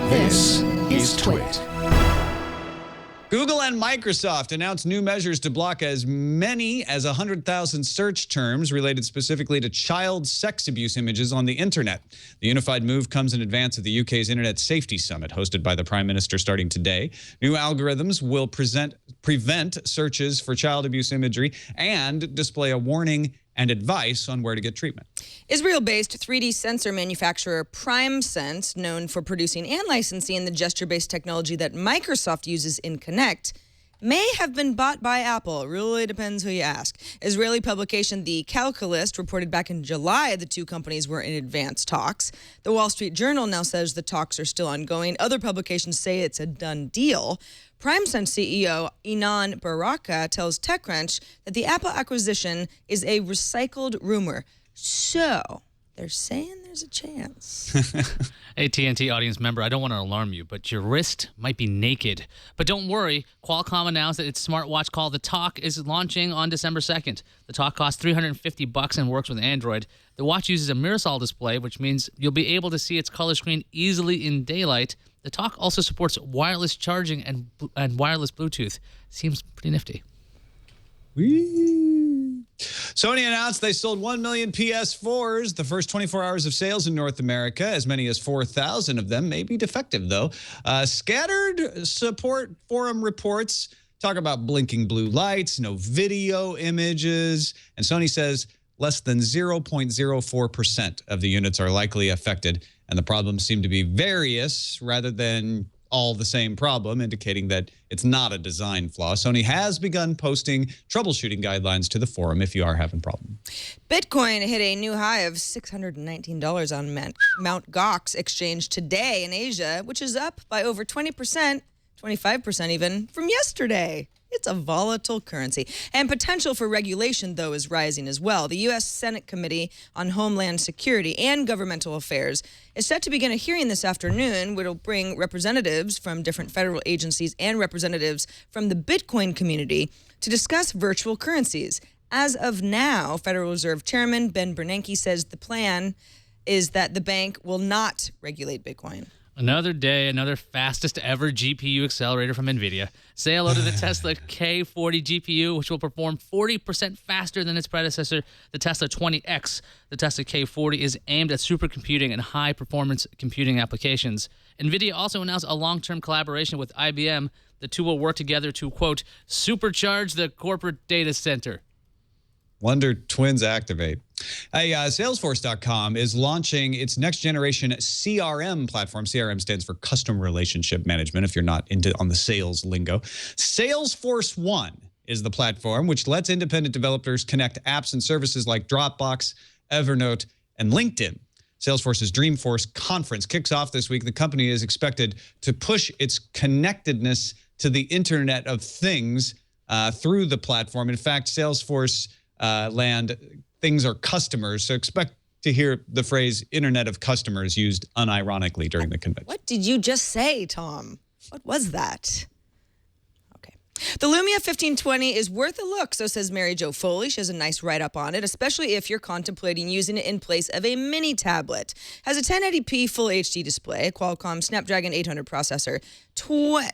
This is Twit. Google and Microsoft announced new measures to block as many as 100,000 search terms related specifically to child sex abuse images on the internet. The unified move comes in advance of the UK's Internet Safety Summit, hosted by the Prime Minister starting today. New algorithms will prevent searches for child abuse imagery and display a warning and advice on where to get treatment. Israel-based 3D sensor manufacturer PrimeSense, known for producing and licensing the gesture-based technology that Microsoft uses in Kinect, may have been bought by Apple. It really depends who you ask. Israeli publication The Calculist reported back in July the two companies were in advanced talks. The Wall Street Journal now says the talks are still ongoing. Other publications say it's a done deal. PrimeSense CEO Inan Baraka tells TechCrunch that the Apple acquisition is a recycled rumor. So they're saying there's a chance. Hey, TNT audience member, I don't want to alarm you, but your wrist might be naked. But don't worry, Qualcomm announced that its smartwatch called the Talk is launching on December 2nd. The Talk costs $350 and works with Android. The watch uses a Mirasol display, which means you'll be able to see its color screen easily in daylight. The Talk also supports wireless charging and wireless Bluetooth. Seems pretty nifty. Whee! Sony announced they sold 1 million PS4s. The first 24 hours of sales in North America, as many as 4,000 of them may be defective, though. Scattered support forum reports talk about blinking blue lights, no video images, and Sony says less than 0.04% of the units are likely affected, and the problems seem to be various rather than all the same problem, indicating that it's not a design flaw. Sony has begun posting troubleshooting guidelines to the forum if you are having problems. Bitcoin hit a new high of $619 on Mt. Gox exchange today in Asia, which is up by over 20%, 25% even, from yesterday. It's a volatile currency. And potential for regulation, though, is rising as well. The U.S. Senate Committee on Homeland Security and Governmental Affairs is set to begin a hearing this afternoon, which will bring representatives from different federal agencies and representatives from the Bitcoin community to discuss virtual currencies. As of now, Federal Reserve Chairman Ben Bernanke says the plan is that the bank will not regulate Bitcoin. Another day, another fastest ever GPU accelerator from NVIDIA. Say hello to the Tesla K40 GPU, which will perform 40% faster than its predecessor, the Tesla 20X. The Tesla K40 is aimed at supercomputing and high-performance computing applications. NVIDIA also announced a long-term collaboration with IBM. The two will work together to, quote, supercharge the corporate data center. Wonder Twins activate. Hey, Salesforce.com is launching its next generation CRM platform. CRM stands for Customer Relationship Management, if you're not on the sales lingo. Salesforce One is the platform which lets independent developers connect apps and services like Dropbox, Evernote, and LinkedIn. Salesforce's Dreamforce conference kicks off this week. The company is expected to push its connectedness to the Internet of Things through the platform. In fact, Salesforce land things are customers, so expect to hear the phrase Internet of Customers used unironically during the convention. What did you just say, Tom? What was that? Okay. The Lumia 1520 is worth a look, so says Mary Jo Foley. She has a nice write-up on it, especially if you're contemplating using it in place of a mini tablet. Has a 1080p Full HD display, a Qualcomm Snapdragon 800 processor, 20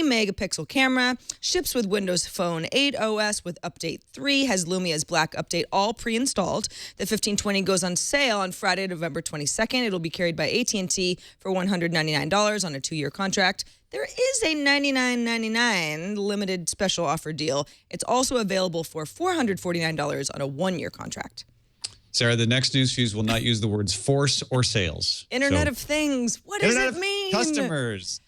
megapixel camera, ships with Windows Phone 8 OS with Update 3, has Lumia's Black Update all pre-installed. The 1520 goes on sale on Friday, November 22nd. It'll be carried by AT&T for $199 on a 2-year contract. There is a $99.99 limited special offer deal. It's also available for $449 on a 1-year contract. Sarah, the next news fuse will not use the words force or sales. Internet of Things. What does it mean? Customers.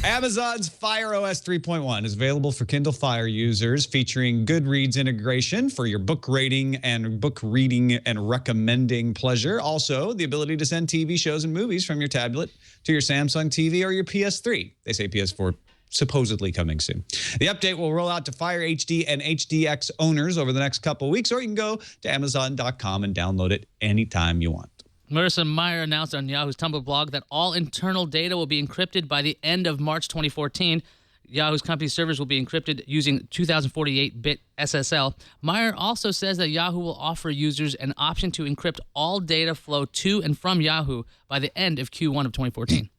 Amazon's Fire OS 3.1 is available for Kindle Fire users, featuring Goodreads integration for your book rating and book reading and recommending pleasure. Also, the ability to send TV shows and movies from your tablet to your Samsung TV or your PS3. They say PS4 supposedly coming soon. The update will roll out to Fire HD and HDX owners over the next couple of weeks, or you can go to Amazon.com and download it anytime you want. Marissa Mayer announced on Yahoo's Tumblr blog that all internal data will be encrypted by the end of March 2014. Yahoo's company servers will be encrypted using 2048-bit SSL. Meyer also says that Yahoo will offer users an option to encrypt all data flow to and from Yahoo by the end of Q1 of 2014.